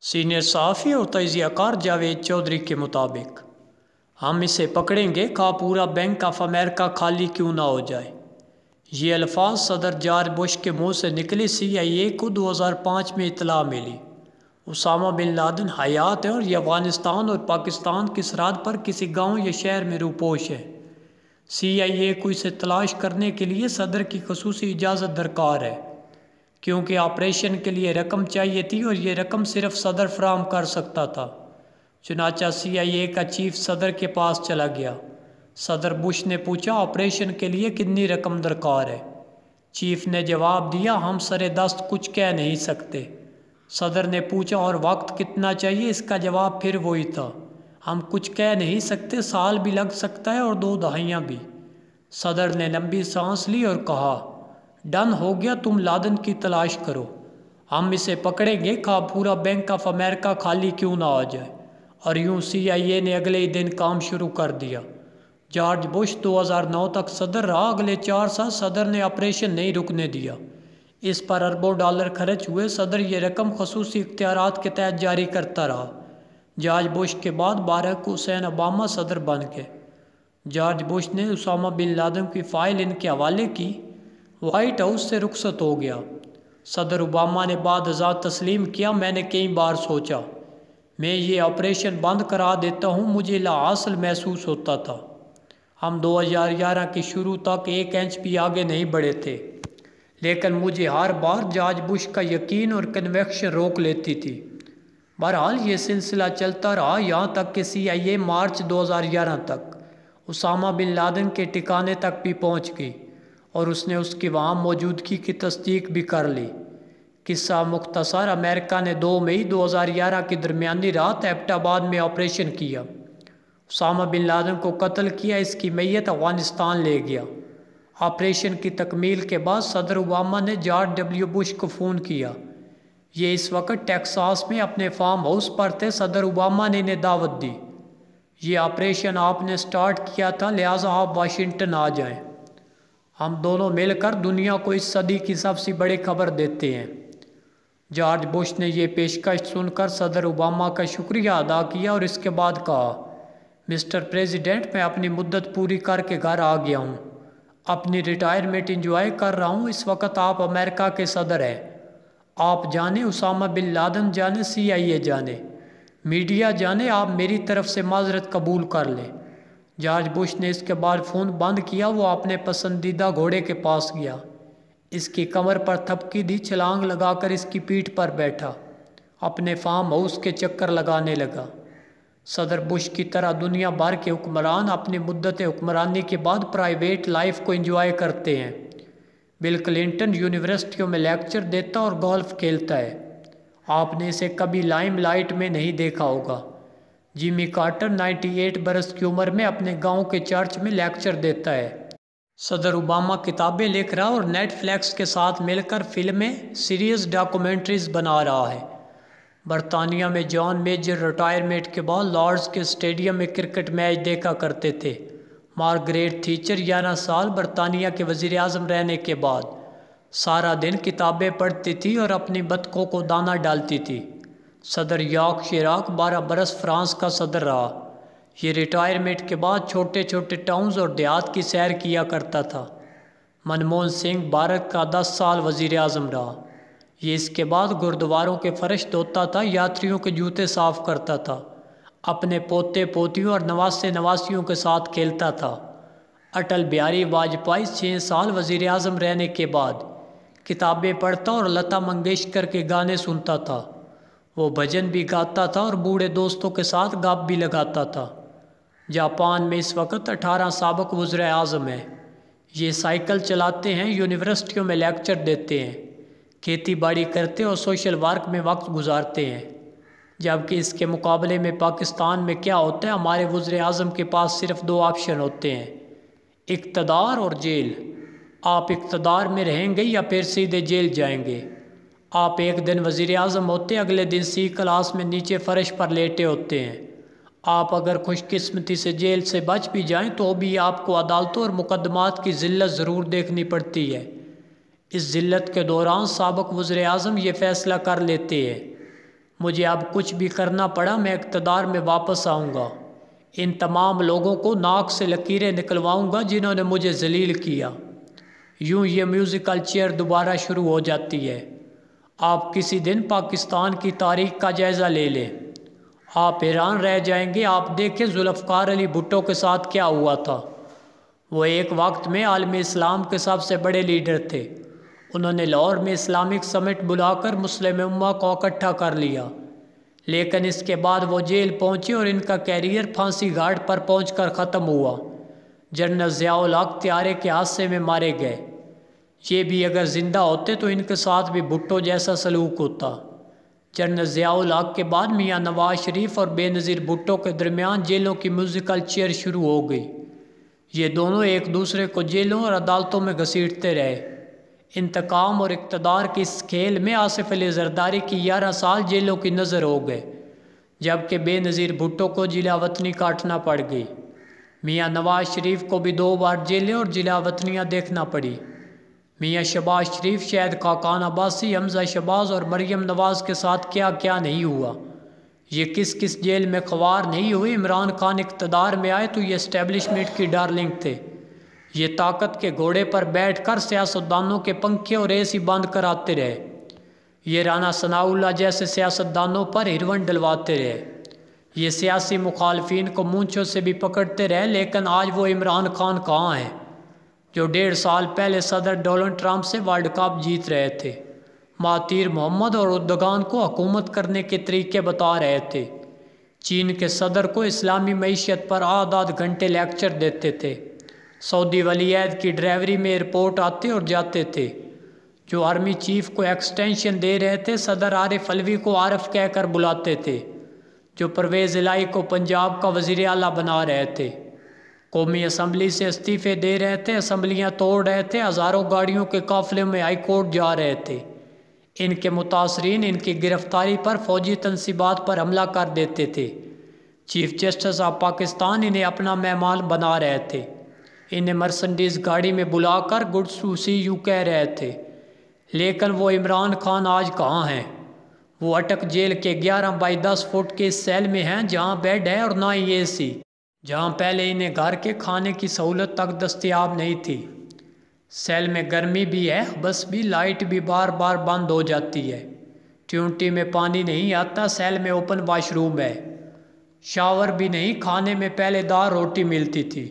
Senior صحافی اور تجزیہ کار جاوید چودھری کے مطابق ہم اسے پکڑیں گے کہ پورا بینک آف امریکہ خالی کیوں نہ ہو جائے۔ یہ الفاظ صدر جارج بش کے منہ سے نکلے۔ CIA کو 2005 میں اطلاع ملی اسامہ بن لادن حیات ہے اور یہ افغانستان اور پاکستان کی سرحد پر کسی گاؤں یا شہر میں روپوش ہے۔ CIA کو اسے تلاش کرنے کے لیے صدر کی خصوصی اجازت درکار ہے، کیونکہ آپریشن کے لیے رقم چاہیے تھی اور یہ رقم صرف صدر فراہم کر سکتا تھا۔ چنانچہ CIA کا چیف صدر کے پاس چلا گیا۔ صدر بش نے پوچھا، آپریشن کے لیے کتنی رقم درکار ہے؟ چیف نے جواب دیا، ہم سر دست کچھ کہہ نہیں سکتے۔ صدر نے پوچھا، اور وقت کتنا چاہیے؟ اس کا جواب پھر وہی تھا، ہم کچھ کہہ نہیں سکتے، سال بھی لگ سکتا ہے اور 2 دہائیاں بھی۔ صدر نے لمبی سانس لی اور کہا، ڈن ہو گیا، تم لادن کی تلاش کرو، ہم اسے پکڑیں گے کہ پورا بینک آف امریکہ خالی کیوں نہ آ جائے۔ اور یوں CIA نے اگلے ہی دن کام شروع کر دیا۔ جارج بش 2009 تک صدر رہا۔ اگلے 4 سال صدر نے آپریشن نہیں رکنے دیا۔ اس پر اربوں ڈالر خرچ ہوئے۔ صدر یہ رقم خصوصی اختیارات کے تحت جاری کرتا رہا۔ جارج بش کے بعد باراک حسین اوباما صدر بن گئے۔ جارج بش نے اسامہ بن لادن کی فائل ان کے حوالے کی، وائٹ ہاؤس سے رخصت ہو گیا۔ صدر اوباما نے بعد ازاں تسلیم کیا، میں نے کئی بار سوچا میں یہ آپریشن بند کرا دیتا ہوں، مجھے لا حاصل محسوس ہوتا تھا۔ ہم 2011 کی شروع تک 1 انچ بھی آگے نہیں بڑھے تھے، لیکن مجھے ہر بار جارج بش کا یقین اور کنوکشن روک لیتی تھی۔ بہرحال یہ سلسلہ چلتا رہا، یہاں تک کہ CIA مارچ 2011 تک اسامہ بن لادن کے ٹھکانے تک بھی پہنچ گئی اور اس نے اس کی وہاں موجودگی کی تصدیق بھی کر لی۔ قصہ مختصر، امریکہ نے 2 مئی 2011 کی درمیانی رات ایبٹ آباد میں آپریشن کیا، اسامہ بن لادن کو قتل کیا، اس کی میت افغانستان لے گیا۔ آپریشن کی تکمیل کے بعد صدر اوباما نے جارج W بش کو فون کیا۔ یہ اس وقت ٹیکساس میں اپنے فارم ہاؤس پر تھے۔ صدر اوباما نے انہیں دعوت دی، یہ آپریشن آپ نے سٹارٹ کیا تھا، لہٰذا آپ واشنگٹن آ جائیں، ہم دونوں مل کر دنیا کو اس صدی کی سب سے بڑی خبر دیتے ہیں۔ جارج بش نے یہ پیشکش سن کر صدر اوباما کا شکریہ ادا کیا اور اس کے بعد کہا، مسٹر پریزیڈنٹ، میں اپنی مدت پوری کر کے گھر آ گیا ہوں، اپنی ریٹائرمنٹ انجوائے کر رہا ہوں۔ اس وقت آپ امریکہ کے صدر ہیں، آپ جانیں، اسامہ بن لادن جانے، CIA جانے، میڈیا جانے، آپ میری طرف سے معذرت قبول کر لیں۔ جارج بش نے اس کے بعد فون بند کیا۔ وہ اپنے پسندیدہ گھوڑے کے پاس گیا، اس کی کمر پر تھپکی دی، چھلانگ لگا کر اس کی پیٹھ پر بیٹھا، اپنے فارم ہاؤس کے چکر لگانے لگا۔ صدر بش کی طرح دنیا بھر کے حکمران اپنی مدت حکمرانی کے بعد پرائیویٹ لائف کو انجوائے کرتے ہیں۔ بل کلنٹن یونیورسٹیوں میں لیکچر دیتا اور گولف کھیلتا ہے، آپ نے اسے کبھی لائم لائٹ میں نہیں دیکھا ہوگا۔ جیمی کارٹر 98 برس کی عمر میں اپنے گاؤں کے چرچ میں لیکچر دیتا ہے۔ صدر اوباما کتابیں لکھ رہا اور نیٹ فلیکس کے ساتھ مل کر فلمیں، سیریز، ڈاکومنٹریز بنا رہا ہے۔ برطانیہ میں جان میجر ریٹائرمنٹ کے بعد لارڈز کے اسٹیڈیم میں کرکٹ میچ دیکھا کرتے تھے۔ مارگریٹ تھیچر 11 سال برطانیہ کے وزیر اعظم رہنے کے بعد سارا دن کتابیں پڑھتی تھی اور اپنی بطخوں کو دانہ ڈالتی تھی۔ صدر یاک شیراک 12 برس فرانس کا صدر رہا۔ یہ ریٹائرمنٹ کے بعد چھوٹے چھوٹے ٹاؤنز اور دیہات کی سیر کیا کرتا تھا۔ منموہن سنگھ بھارت کا 10 سال وزیر اعظم رہا۔ یہ اس کے بعد گردواروں کے فرش دھوتا تھا، یاتریوں کے جوتے صاف کرتا تھا، اپنے پوتے پوتیوں اور نواسے نواسیوں کے ساتھ کھیلتا تھا۔ اٹل بہاری واجپئی 6 سال وزیر اعظم رہنے کے بعد کتابیں پڑھتا اور لتا منگیشکر کے گانے سنتا تھا۔ وہ بھجن بھی گاتا تھا اور بوڑھے دوستوں کے ساتھ گپ بھی لگاتا تھا۔ جاپان میں اس وقت 18 سابق وزراء اعظم ہیں۔ یہ سائیکل چلاتے ہیں، یونیورسٹیوں میں لیکچر دیتے ہیں، کھیتی باڑی کرتے اور سوشل ورک میں وقت گزارتے ہیں۔ جبکہ اس کے مقابلے میں پاکستان میں کیا ہوتا ہے، ہمارے وزیر اعظم کے پاس صرف 2 آپشن ہوتے ہیں، اقتدار اور جیل۔ آپ اقتدار میں رہیں گے یا پھر سیدھے جیل جائیں گے۔ آپ ایک دن وزیر اعظم ہوتے، اگلے دن C کلاس میں نیچے فرش پر لیٹے ہوتے ہیں۔ آپ اگر خوش قسمتی سے جیل سے بچ بھی جائیں تو بھی آپ کو عدالتوں اور مقدمات کی ذلت ضرور دیکھنی پڑتی ہے۔ اس ذلت کے دوران سابق وزیر اعظم یہ فیصلہ کر لیتے ہیں، مجھے اب کچھ بھی کرنا پڑا میں اقتدار میں واپس آؤں گا، ان تمام لوگوں کو ناک سے لکیریں نکلواؤں گا جنہوں نے مجھے ذلیل کیا۔ یوں یہ میوزیکل چیئر دوبارہ شروع ہو جاتی ہے۔ آپ کسی دن پاکستان کی تاریخ کا جائزہ لے لیں، آپ حیران رہ جائیں گے۔ آپ دیکھیں ذوالفقار علی بھٹو کے ساتھ کیا ہوا تھا۔ وہ ایک وقت میں عالم اسلام کے سب سے بڑے لیڈر تھے۔ انہوں نے لاہور میں اسلامک سمٹ بلا کر مسلم امہ کو اکٹھا کر لیا، لیکن اس کے بعد وہ جیل پہنچے اور ان کا کیریئر پھانسی گھاٹ پر پہنچ کر ختم ہوا۔ جنرل ضیاء الحق طیارے کے حادثے میں مارے گئے۔ یہ بھی اگر زندہ ہوتے تو ان کے ساتھ بھی بھٹو جیسا سلوک ہوتا۔ جنرل ضیاء الحق کے بعد میاں نواز شریف اور بے نظیر بھٹو کے درمیان جیلوں کی میوزیکل چیئر شروع ہو گئی۔ یہ دونوں ایک دوسرے کو جیلوں اور عدالتوں میں گھسیٹتے رہے۔ انتقام اور اقتدار کی اس کھیل میں آصف علی زرداری کی 11 سال جیلوں کی نظر ہو گئے، جبکہ بے نظیر بھٹو کو جلا وطنی کاٹنا پڑ گئی۔ میاں نواز شریف کو بھی 2 بار جیلیں اور جلا وطنیاں دیکھنا پڑی۔ میاں شہباز شریف، شہید خاقان عباسی، حمزہ شہباز اور مریم نواز کے ساتھ کیا کیا نہیں ہوا۔ یہ کس کس جیل میں خوار نہیں ہوئے۔ عمران خان اقتدار میں آئے تو یہ اسٹیبلشمنٹ کی ڈارلنگ تھے۔ یہ طاقت کے گھوڑے پر بیٹھ کر سیاستدانوں کے پنکھے اور اے سی بند کراتے رہے۔ یہ رانا ثناء اللہ جیسے سیاستدانوں پر ہیروئن ڈلواتے رہے۔ یہ سیاسی مخالفین کو مونچھوں سے بھی پکڑتے رہے، لیکن آج وہ عمران خان کہاں ہیں جو 1.5 سال پہلے صدر ڈونلڈ ٹرمپ سے ورلڈ کپ جیت رہے تھے، مہاتیر محمد اور اردگان کو حکومت کرنے کے طریقے بتا رہے تھے، چین کے صدر کو اسلامی معیشت پر آدھ گھنٹے لیکچر دیتے تھے، سعودی ولی عہد کی ڈرائیوری میں ایئرپورٹ آتے اور جاتے تھے، جو آرمی چیف کو ایکسٹینشن دے رہے تھے صدر عارف علوی کو عارف کہہ کر بلاتے تھے، جو پرویز الہی کو پنجاب کا وزیر اعلیٰ بنا رہے تھے، قومی اسمبلی سے استعفے دے رہے تھے، اسمبلیاں توڑ رہے تھے، ہزاروں گاڑیوں کے قافلے میں ہائی کورٹ جا رہے تھے۔ ان کے متاثرین ان کی گرفتاری پر فوجی تنصیبات پر حملہ کر دیتے تھے۔ چیف جسٹس آف پاکستان انہیں اپنا مہمان بنا رہے تھے، انہیں مرسنڈیز گاڑی میں بلا کر گڈ ٹو سی یو کہہ رہے تھے، لیکن وہ عمران خان آج کہاں ہیں؟ وہ اٹک جیل کے 11 بائی 10 فٹ کے اس سیل میں ہیں جہاں بیڈ ہے اور نہ ہی اے سی، جہاں پہلے انہیں گھر کے کھانے کی سہولت تک دستیاب نہیں تھی۔ سیل میں گرمی بھی ہے، بس بھی لائٹ بھی بار بار بند ہو جاتی ہے، ٹیونٹی میں پانی نہیں آتا، سیل میں اوپن واش روم ہے، شاور بھی نہیں، کھانے میں پہلے دار روٹی ملتی تھی،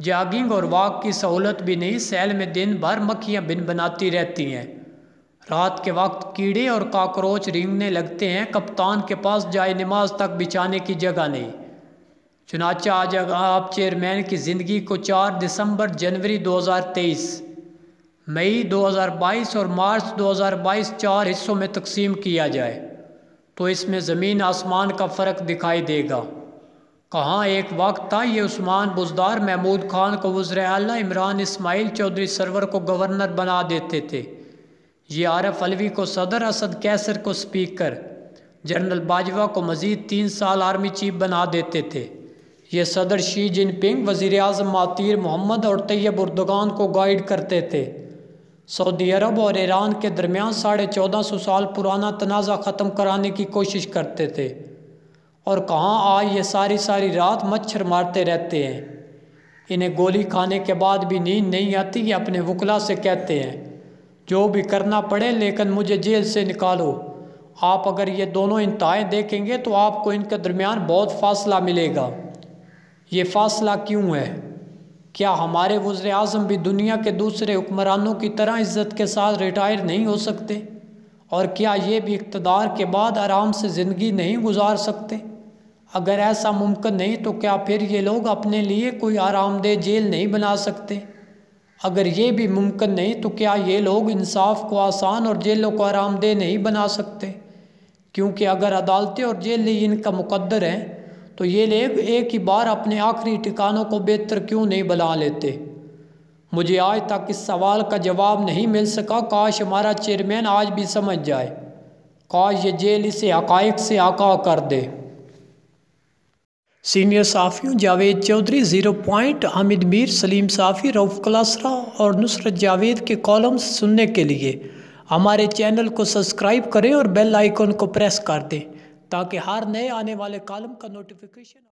جاگنگ اور واک کی سہولت بھی نہیں، سیل میں دن بھر مکھیاں بن بناتی رہتی ہیں، رات کے وقت کیڑے اور کاکروچ رینگنے لگتے ہیں، کپتان کے پاس جائے نماز تک بچھانے کی جگہ نہیں۔ چنانچہ آج آپ چیئرمین کی زندگی کو 4 دسمبر، جنوری 2023، مئی 2022 اور مارچ 2022 4 حصوں میں تقسیم کیا جائے تو اس میں زمین آسمان کا فرق دکھائی دے گا۔ کہاں ایک وقت تھا یہ عثمان بزدار محمود خان کو وزیر اعلیٰ، عمران اسماعیل چودھری سرور کو گورنر بنا دیتے تھے، یہ عارف علوی کو صدر، اسد کیسر کو سپیکر، جنرل باجوہ کو مزید 3 سال آرمی چیف بنا دیتے تھے، یہ صدر شی جن پنگ، وزیر اعظم مہاتیر محمد اور طیب اردگان کو گائیڈ کرتے تھے، سعودی عرب اور ایران کے درمیان 1450 سال پرانا تنازع ختم کرانے کی کوشش کرتے تھے، اور کہاں آج یہ ساری رات مچھر مارتے رہتے ہیں، انہیں گولی کھانے کے بعد بھی نیند نہیں آتی، یہ اپنے وکلا سے کہتے ہیں جو بھی کرنا پڑے لیکن مجھے جیل سے نکالو۔ آپ اگر یہ دونوں انتہائیں دیکھیں گے تو آپ کو ان کے درمیان بہت فاصلہ ملے گا۔ یہ فاصلہ کیوں ہے؟ کیا ہمارے وزیر اعظم بھی دنیا کے دوسرے حکمرانوں کی طرح عزت کے ساتھ ریٹائر نہیں ہو سکتے؟ اور کیا یہ بھی اقتدار کے بعد آرام سے زندگی نہیں گزار سکتے؟ اگر ایسا ممکن نہیں تو کیا پھر یہ لوگ اپنے لیے کوئی آرام دہ جیل نہیں بنا سکتے؟ اگر یہ بھی ممکن نہیں تو کیا یہ لوگ انصاف کو آسان اور جیلوں کو آرام دہ نہیں بنا سکتے؟ کیونکہ اگر عدالتیں اور جیلیں ان کا مقدر ہیں تو یہ لوگ ایک ہی بار اپنے آخری ٹھکانوں کو بہتر کیوں نہیں بنا لیتے؟ مجھے آج تک اس سوال کا جواب نہیں مل سکا، کاش ہمارا چیئرمین آج بھی سمجھ جائے، کاش یہ جیل اسے حقائق سے آگاہ کر دے۔ سینئر صحافیوں جاوید چودھری، زیرو پوائنٹ، حامد میر، سلیم صافی، رؤف کلاسرا اور نصرت جاوید کے کالمز سننے کے لیے ہمارے چینل کو سبسکرائب کریں اور بیل آئیکن کو پریس کر دیں تاکہ ہر نئے آنے والے کالم کا نوٹیفیکیشن